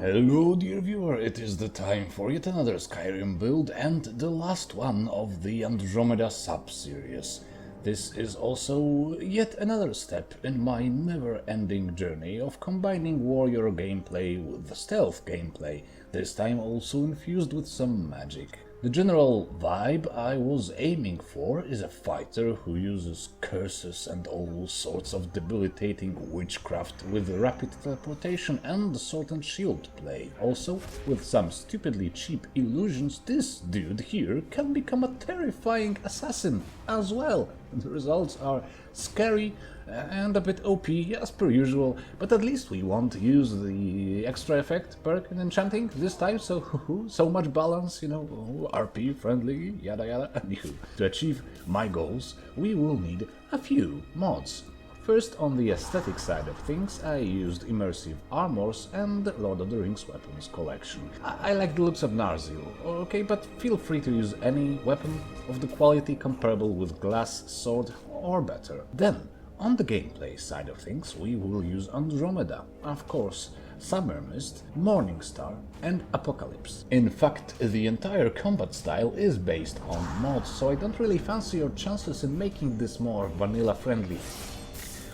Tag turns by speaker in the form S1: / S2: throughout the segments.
S1: Hello dear viewer, it is the time for yet another Skyrim build and the last one of the Andromeda sub-series. This is also yet another step in my never-ending journey of combining warrior gameplay with stealth gameplay, this time also infused with some magic. The general vibe I was aiming for is a fighter who uses curses and all sorts of debilitating witchcraft with rapid teleportation and sword and shield play. Also, with some stupidly cheap illusions, this dude here can become a terrifying assassin as well. The results are scary and a bit OP as per usual, but at least we won't use the extra effect perk in enchanting this time, so much balance, you know, RP friendly, yada yada. Anywho, to achieve my goals, we will need a few mods. First, on the aesthetic side of things, I used Immersive Armors and the Lord of the Rings weapons collection. I like the looks of Narsil, okay, but feel free to use any weapon of the quality comparable with glass sword or better. Then, on the gameplay side of things, we will use Andromeda, of course, Summermyst, Morningstar and Apocalypse. In fact, the entire combat style is based on mods, so I don't really fancy your chances in making this more vanilla friendly.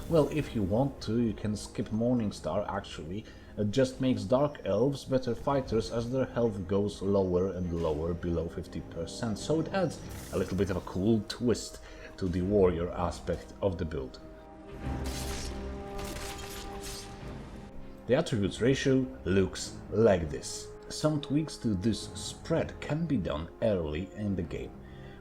S1: Well, if you want to, you can skip Morningstar actually. It just makes Dark Elves better fighters as their health goes lower and lower below 50%, so it adds a little bit of a cool twist to the warrior aspect of the build. The attributes ratio looks like this. Some tweaks to this spread can be done early in the game.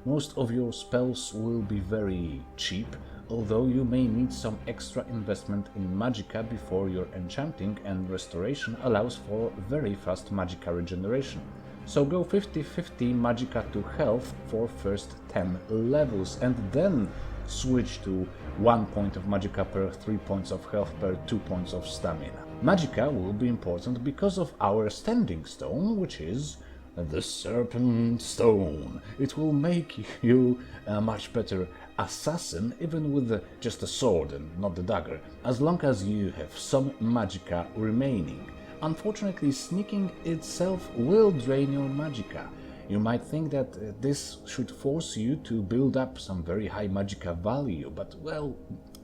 S1: Most of your spells will be very cheap, although you may need some extra investment in magicka before your enchanting, and restoration allows for very fast magicka regeneration. So go 50-50 magicka to health for first 10 levels and then switch to 1 point of magicka per 3 points of health per 2 points of stamina. Magicka will be important because of our standing stone, which is the Serpent Stone. It will make you a much better assassin even with just a sword and not the dagger, as long as you have some magicka remaining. Unfortunately, sneaking itself will drain your magicka. You might think that this should force you to build up some very high magicka value, but well,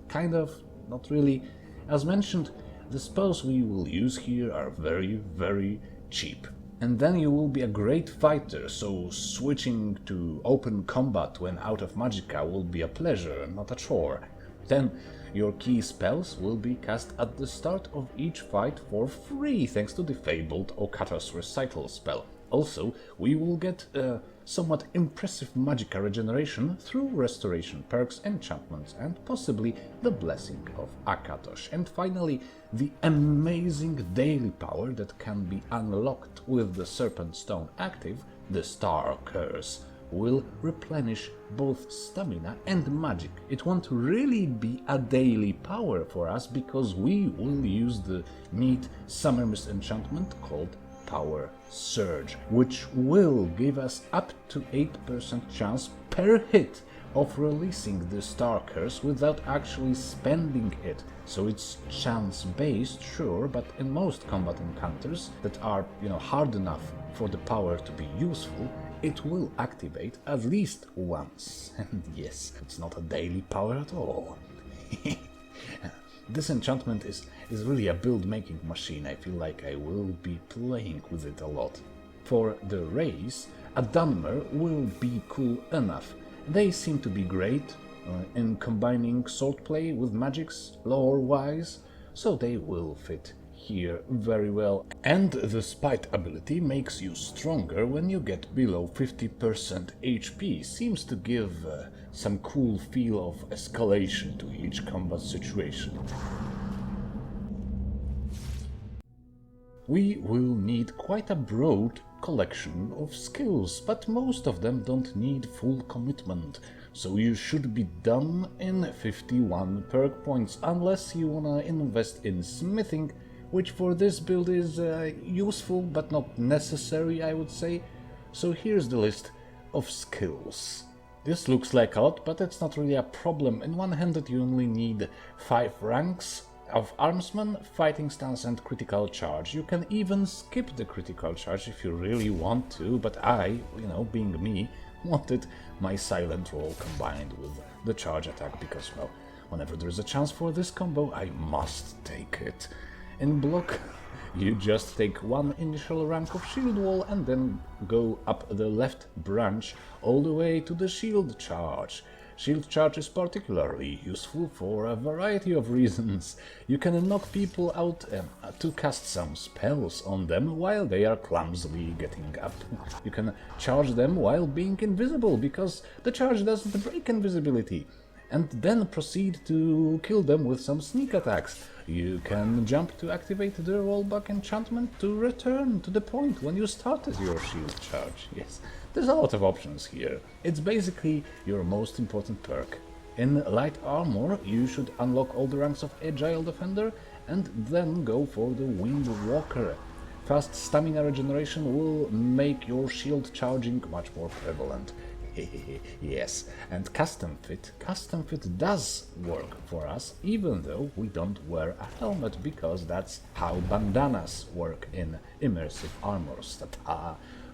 S1: kind of, not really. As mentioned, the spells we will use here are very cheap. And then you will be a great fighter, so switching to open combat when out of magicka will be a pleasure, not a chore. Then your key spells will be cast at the start of each fight for free thanks to the fabled Okata's Recital spell. Also, we will get somewhat impressive magicka regeneration through restoration perks, enchantments, and possibly the blessing of Akatosh. And finally, the amazing daily power that can be unlocked with the Serpent Stone active, the Star Curse, will replenish both stamina and magic. It won't really be a daily power for us because we will use the neat Summermyst enchantment called Power Surge, which will give us up to 8% chance per hit of releasing the Star Curse without actually spending it. So it's chance-based, sure, but in most combat encounters that are, hard enough for the power to be useful, it will activate at least once. And yes, it's not a daily power at all. This enchantment is really a build-making machine. I feel like I will be playing with it a lot. For the race, a Dunmer will be cool enough. They seem to be great in combining swordplay with magics, lore-wise, so they will fit here very well. And the Spite ability makes you stronger when you get below 50% HP. Seems to give some cool feel of escalation to each combat situation. We will need quite a broad collection of skills, but most of them don't need full commitment, so you should be done in 51 perk points, unless you wanna invest in smithing, which for this build is useful but not necessary, I would say. So here's the list of skills. This looks like a lot, but it's not really a problem. In one-handed you only need 5 ranks of Armsman, Fighting Stance and Critical Charge. You can even skip the Critical Charge if you really want to, but I, being me, wanted my Silent Roll combined with the Charge attack because, well, whenever there's a chance for this combo, I must take it. In block, you just take one initial rank of Shield Wall and then go up the left branch all the way to the Shield Charge. Shield Charge is particularly useful for a variety of reasons. You can knock people out to cast some spells on them while they are clumsily getting up. You can charge them while being invisible, because the charge doesn't break invisibility, and then proceed to kill them with some sneak attacks. You can jump to activate the rollback enchantment to return to the point when you started your shield charge. Yes, there's a lot of options here. It's basically your most important perk. In light armor, you should unlock all the ranks of Agile Defender and then go for the Wind Walker. Fast stamina regeneration will make your shield charging much more prevalent. Yes, and custom fit does work for us, even though we don't wear a helmet, because that's how bandanas work in Immersive Armors.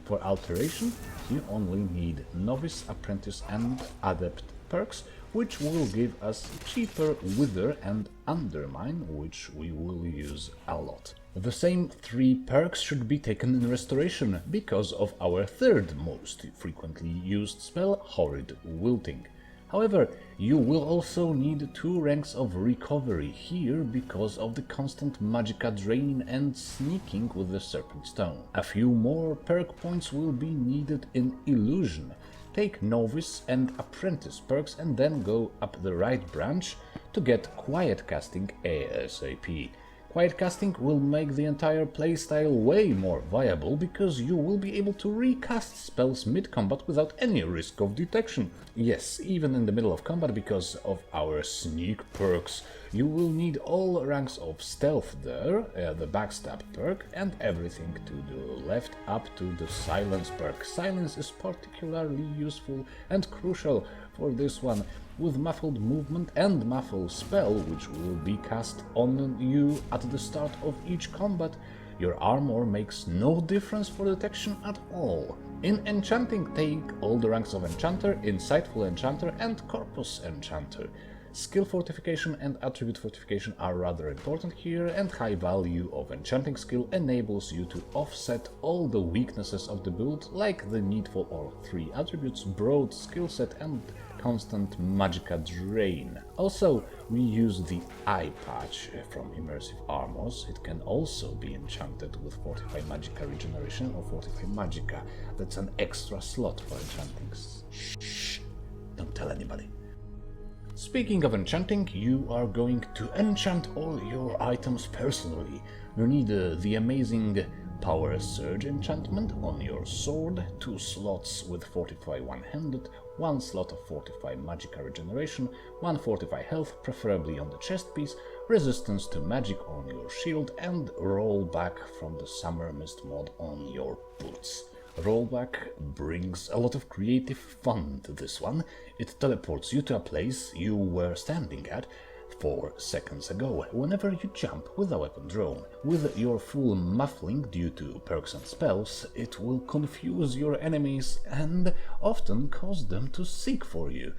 S1: For alteration, you only need Novice, Apprentice and Adept perks, which will give us cheaper Wither and Undermine, which we will use a lot. The same 3 perks should be taken in Restoration, because of our third most frequently used spell, Horrid Wilting. However, you will also need 2 ranks of Recovery here because of the constant Magicka drain and sneaking with the Serpent Stone. A few more perk points will be needed in Illusion. Take Novice and Apprentice perks and then go up the right branch to get Quiet Casting ASAP. Quiet Casting will make the entire playstyle way more viable, because you will be able to recast spells mid-combat without any risk of detection. Yes, even in the middle of combat, because of our sneak perks. You will need all ranks of Stealth there, the Backstab perk, and everything to the left up to the Silence perk. Silence is particularly useful and crucial for this one, with Muffled Movement and Muffle Spell, which will be cast on you at the start of each combat. Your armor makes no difference for detection at all. In Enchanting, take all the ranks of Enchanter, Insightful Enchanter and Corpus Enchanter. Skill Fortification and Attribute Fortification are rather important here, and high value of Enchanting skill enables you to offset all the weaknesses of the build, like the needful or 3 attributes, broad skill set and constant Magicka drain. Also, we use the Eye Patch from Immersive Armors. It can also be enchanted with Fortify Magicka Regeneration or Fortify Magicka. That's an extra slot for enchanting. Shh, don't tell anybody. Speaking of enchanting, you are going to enchant all your items personally. You need the amazing Power Surge enchantment on your sword, 2 slots with Fortify one-handed, 1 slot of Fortify Magicka Regeneration, 1 Fortify Health, preferably on the chest piece, resistance to magic on your shield, and rollback from the Summermyst mod on your boots. Rollback brings a lot of creative fun to this one. It teleports you to a place you were standing at 4 seconds ago, whenever you jump with a weapon drawn. With your full muffling due to perks and spells, it will confuse your enemies and often cause them to seek for you.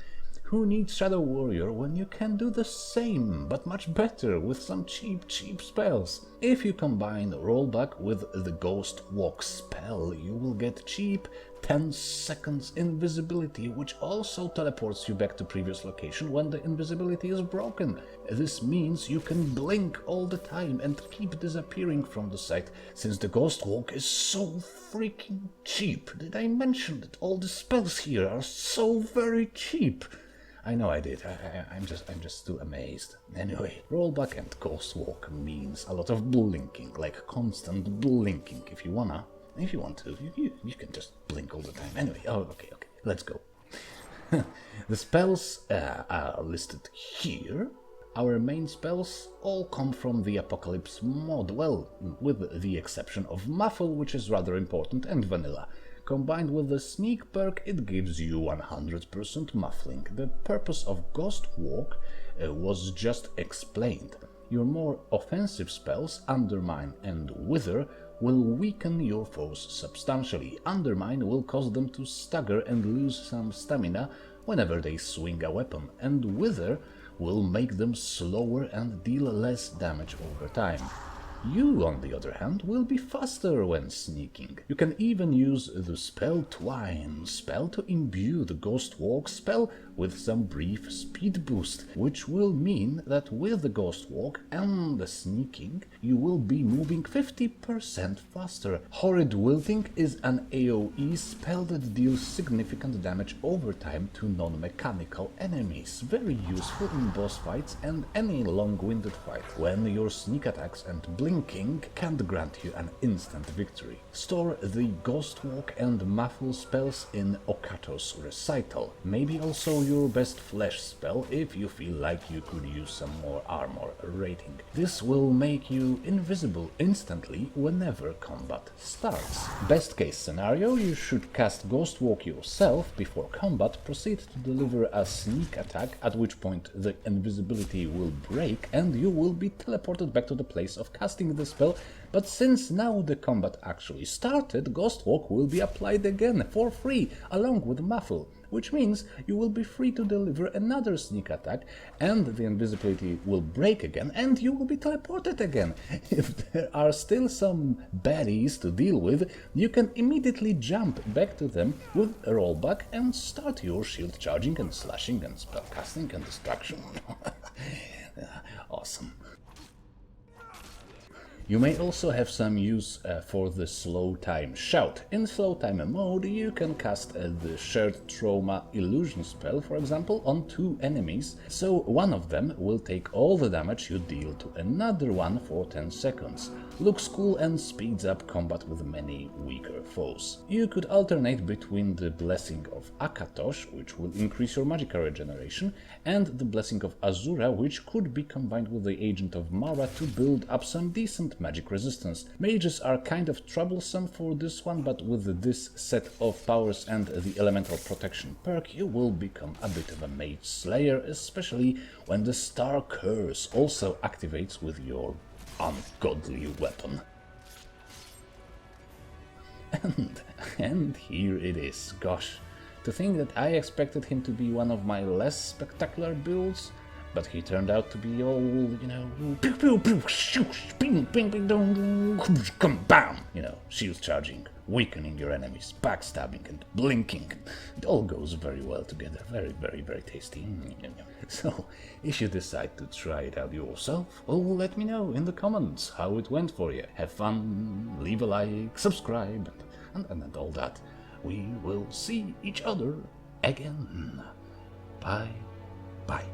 S1: Who needs Shadow Warrior when you can do the same, but much better with some cheap spells? If you combine Rollback with the Ghost Walk spell, you will get cheap 10 seconds invisibility, which also teleports you back to previous location when the invisibility is broken. This means you can blink all the time and keep disappearing from the sight, since the Ghost Walk is so freaking cheap. Did I mention that all the spells here are so very cheap? I know I did. I'm just too amazed. Anyway, Rollback and Ghost Walk means a lot of blinking, like constant blinking. If you want to, you can just blink all the time. Anyway, okay, let's go. The spells are listed here. Our main spells all come from the Apocalypse mod, well, with the exception of Muffle, which is rather important, and Vanilla. Combined with the Sneak perk, it gives you 100% muffling. The purpose of Ghost Walk was just explained. Your more offensive spells, Undermine and Wither, will weaken your foes substantially. Undermine will cause them to stagger and lose some stamina whenever they swing a weapon, and Wither will make them slower and deal less damage over time. You, on the other hand, will be faster when sneaking. You can even use the spell Twine spell to imbue the Ghost Walk spell with some brief speed boost, which will mean that with the Ghost Walk and the sneaking, you will be moving 50% faster. Horrid Wilting is an AoE spell that deals significant damage over time to non-mechanical enemies, very useful in boss fights and any long-winded fight, when your sneak attacks and blinking can't grant you an instant victory. Store the Ghost Walk and Muffle spells in Okato's Recital, maybe also your best flesh spell if you feel like you could use some more armor rating. This will make you invisible instantly whenever combat starts. Best case scenario, you should cast Ghost Walk yourself before combat, proceed to deliver a sneak attack, at which point the invisibility will break and you will be teleported back to the place of casting the spell. But since now the combat actually started, Ghost Walk will be applied again for free along with Muffle, which means you will be free to deliver another sneak attack and the invisibility will break again and you will be teleported again. If there are still some baddies to deal with, you can immediately jump back to them with a rollback and start your shield charging and slashing and spellcasting and distraction. Awesome. You may also have some use for the Slow Time Shout. In Slow Time mode, you can cast the Shared Trauma Illusion spell, for example, on 2 enemies, so one of them will take all the damage you deal to another one for 10 seconds. Looks cool and speeds up combat with many weaker foes. You could alternate between the Blessing of Akatosh, which will increase your magica regeneration, and the Blessing of Azura, which could be combined with the Agent of Mara to build up some decent magic resistance. Mages are kind of troublesome for this one, but with this set of powers and the elemental protection perk, you will become a bit of a mage slayer, especially when the Star Curse also activates with your ungodly weapon. And here it is. Gosh, to think that I expected him to be one of my less spectacular builds, but he turned out to be all, you know, pew pew pew, shoosh, ping ping ping dong, come bam, you know, shield charging, weakening your enemies, backstabbing and blinking. It all goes very well together, very, very, very tasty. So, if you decide to try it out yourself, well, let me know in the comments how it went for you. Have fun, leave a like, subscribe, and all that. We will see each other again. Bye, bye.